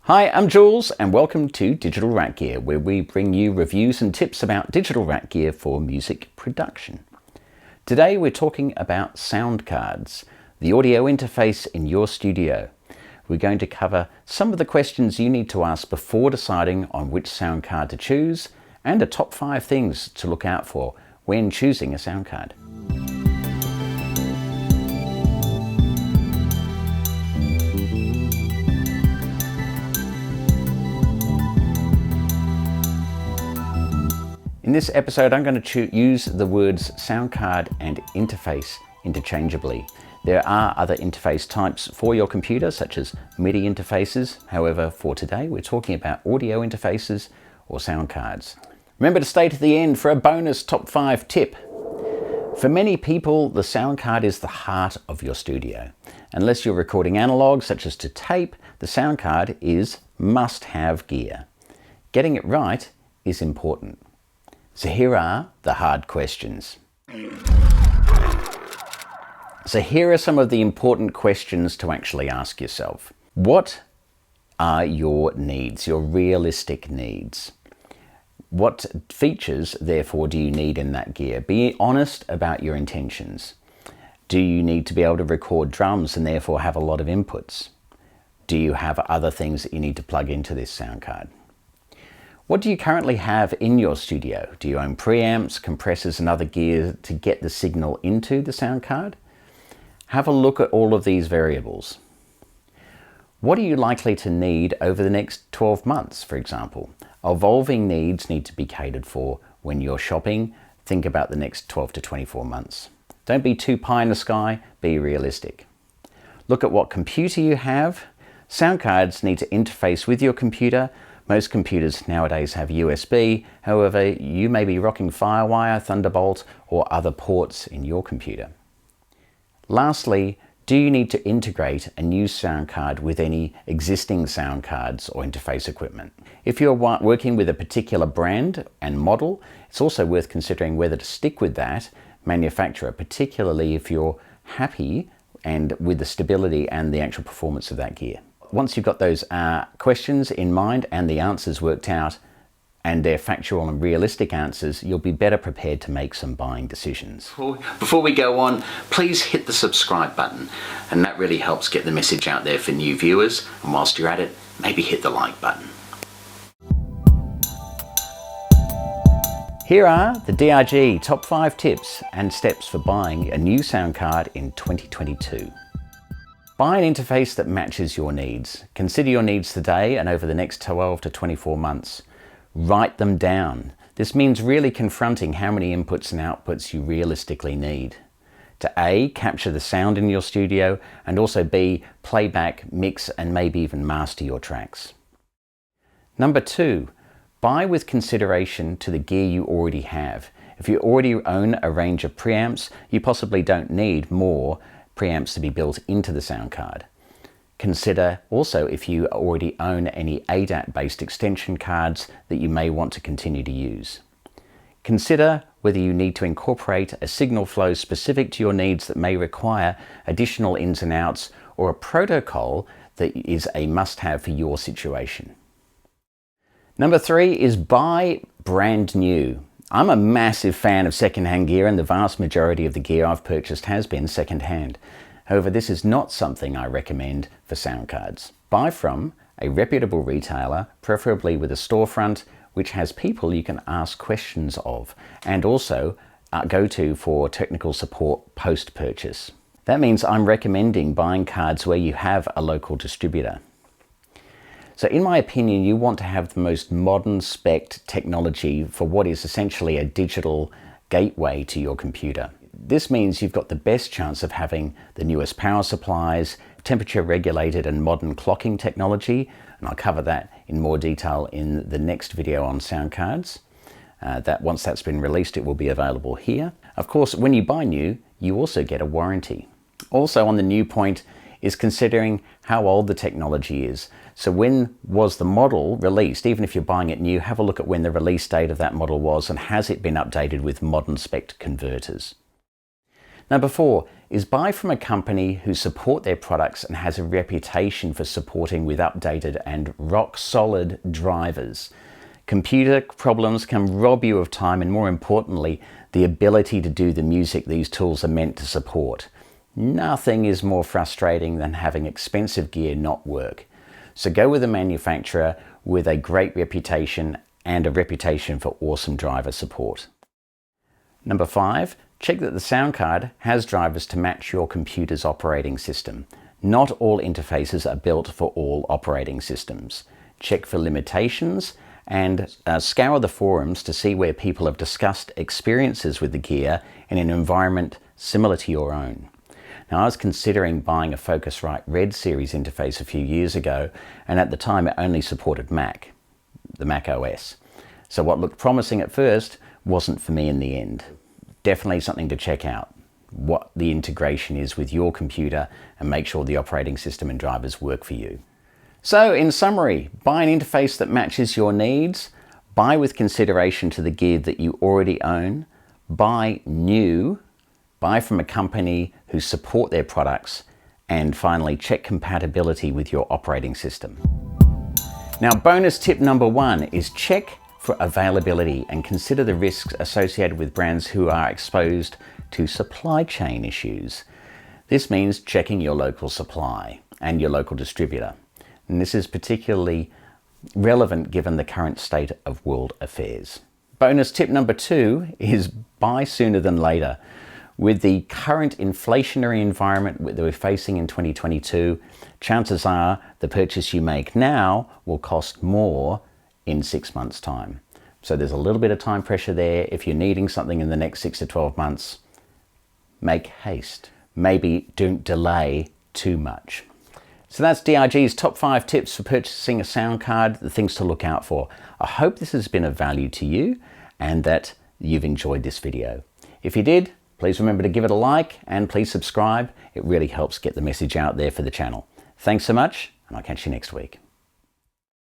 Hi, I'm Jules and welcome to Digital Rat Gear, where we bring you reviews and tips about digital rat gear for music production. Today we're talking about sound cards, the audio interface in your studio. We're going to cover some of the questions you need to ask before deciding on which sound card to choose and the top 5 things to look out for when choosing a sound card. In this episode, I'm going to use the words sound card and interface interchangeably. There are other interface types for your computer, such as MIDI interfaces. However, for today, we're talking about audio interfaces or sound cards. Remember to stay to the end for a bonus top 5 tip. For many people, the sound card is the heart of your studio. Unless you're recording analog, such as to tape, the sound card is must-have gear. Getting it right is important. So here are the hard questions. So here are some of the important questions to actually ask yourself. What are your needs, your realistic needs? What features, therefore, do you need in that gear? Be honest about your intentions. Do you need to be able to record drums and therefore have a lot of inputs? Do you have other things that you need to plug into this sound card? What do you currently have in your studio? Do you own preamps, compressors and other gear to get the signal into the sound card? Have a look at all of these variables. What are you likely to need over the next 12 months, for example? Evolving needs need to be catered for when you're shopping. Think about the next 12 to 24 months. Don't be too pie in the sky, be realistic. Look at what computer you have. Sound cards need to interface with your computer. Most computers nowadays have USB, however, you may be rocking Firewire, Thunderbolt, or other ports in your computer. Lastly, do you need to integrate a new sound card with any existing sound cards or interface equipment? If you're working with a particular brand and model, it's also worth considering whether to stick with that manufacturer, particularly if you're happy and with the stability and the actual performance of that gear. Once you've got those questions in mind and the answers worked out, and they're factual and realistic answers, you'll be better prepared to make some buying decisions. Before we go on, please hit the subscribe button, and that really helps get the message out there for new viewers. And whilst you're at it, maybe hit the like button. Here are the DRG top 5 tips and steps for buying a new sound card in 2022. Buy an interface that matches your needs. Consider your needs today and over the next 12 to 24 months. Write them down. This means really confronting how many inputs and outputs you realistically need. To A, capture the sound in your studio, and also B, playback, mix, and maybe even master your tracks. Number 2, buy with consideration to the gear you already have. If you already own a range of preamps, you possibly don't need more preamps to be built into the sound card. Consider also if you already own any ADAT-based extension cards that you may want to continue to use. Consider whether you need to incorporate a signal flow specific to your needs that may require additional ins and outs, or a protocol that is a must-have for your situation. Number 3 is buy brand new. I'm a massive fan of second-hand gear, and the vast majority of the gear I've purchased has been second-hand. However, this is not something I recommend for sound cards. Buy from a reputable retailer, preferably with a storefront which has people you can ask questions of, and also go to for technical support post-purchase. That means I'm recommending buying cards where you have a local distributor. So in my opinion, you want to have the most modern spec technology for what is essentially a digital gateway to your computer. This means you've got the best chance of having the newest power supplies, temperature regulated and modern clocking technology, and I'll cover that in more detail in the next video on sound cards. Once that's been released, it will be available here. Of course, when you buy new, you also get a warranty. Also on the new point is considering how old the technology is. So when was the model released? Even if you're buying it new, have a look at when the release date of that model was, and has it been updated with modern spec converters. Number 4 is buy from a company who support their products and has a reputation for supporting with updated and rock solid drivers. Computer problems can rob you of time and, more importantly, the ability to do the music these tools are meant to support. Nothing is more frustrating than having expensive gear not work. So go with a manufacturer with a great reputation and a reputation for awesome driver support. Number 5, check that the Soundcard has drivers to match your computer's operating system. Not all interfaces are built for all operating systems. Check for limitations and scour the forums to see where people have discussed experiences with the gear in an environment similar to your own. Now, I was considering buying a Focusrite Red Series interface a few years ago, and at the time it only supported Mac, the Mac OS. So what looked promising at first wasn't for me in the end. Definitely something to check out, what the integration is with your computer, and make sure the operating system and drivers work for you. So in summary, buy an interface that matches your needs, buy with consideration to the gear that you already own, buy new, buy from a company who support their products, and finally check compatibility with your operating system. Now, bonus tip number 1 is check for availability and consider the risks associated with brands who are exposed to supply chain issues. This means checking your local supply and your local distributor. And this is particularly relevant given the current state of world affairs. Bonus tip number 2 is buy sooner than later. With the current inflationary environment that we're facing in 2022, chances are the purchase you make now will cost more in 6 months' time. So there's a little bit of time pressure there. If you're needing something in the next 6 to 12 months, make haste. Maybe don't delay too much. So that's DIG's top 5 tips for purchasing a sound card, the things to look out for. I hope this has been of value to you and that you've enjoyed this video. If you did, please remember to give it a like and please subscribe. It really helps get the message out there for the channel. Thanks so much, and I'll catch you next week.